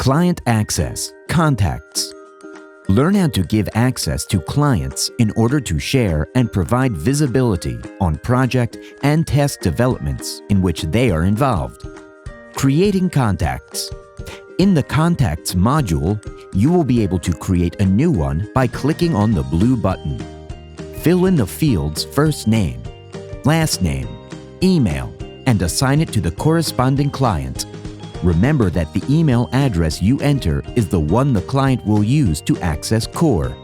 Client access, contacts. Learn how to give access to clients in order to share and provide visibility on project and task developments in which they are involved. Creating contacts. In the Contacts module, you will be able to create a new one by clicking on the blue button. Fill in the fields first name, last name, email, and assign it to the corresponding client. Remember that the email address you enter is the one the client will use to access COR.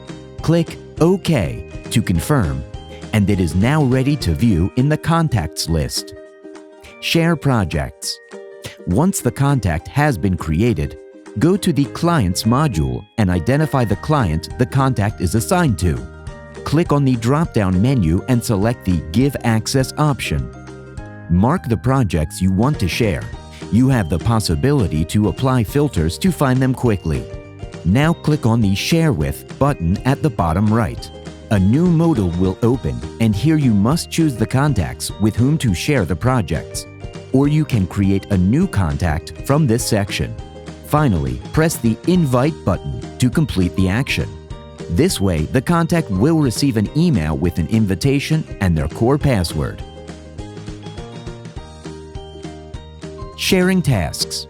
Click OK to confirm, and it is now ready to view in the Contacts list. Share projects. Once the contact has been created, go to the Clients module and identify the client the contact is assigned to. Click on the drop-down menu and select the Give Access option. Mark the projects you want to share. You have the possibility to apply filters to find them quickly. Now click on the Share With button at the bottom right. A new modal will open, and here you must choose the contacts with whom to share the projects. Or you can create a new contact from this section. Finally, press the Invite button to complete the action. This way, the contact will receive an email with an invitation and their COR password. Sharing tasks.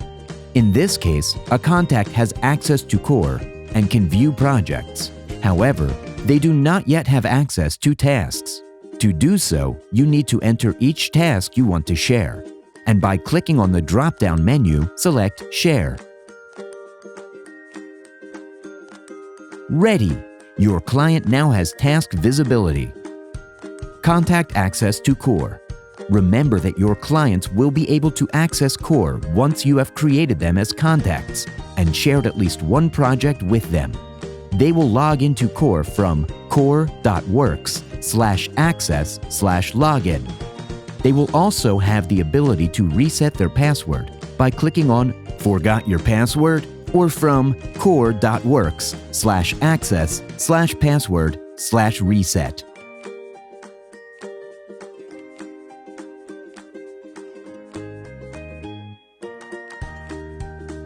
In this case, a contact has access to COR and can view projects. However, they do not yet have access to tasks. To do so, you need to enter each task you want to share, and by clicking on the drop-down menu, select Share. Ready! Your client now has task visibility. Contact access to COR. Remember that your clients will be able to access COR once you have created them as contacts and shared at least one project with them. They will log into COR from cor.works/access/login. They will also have the ability to reset their password by clicking on Forgot Your Password or from cor.works/access/password/reset.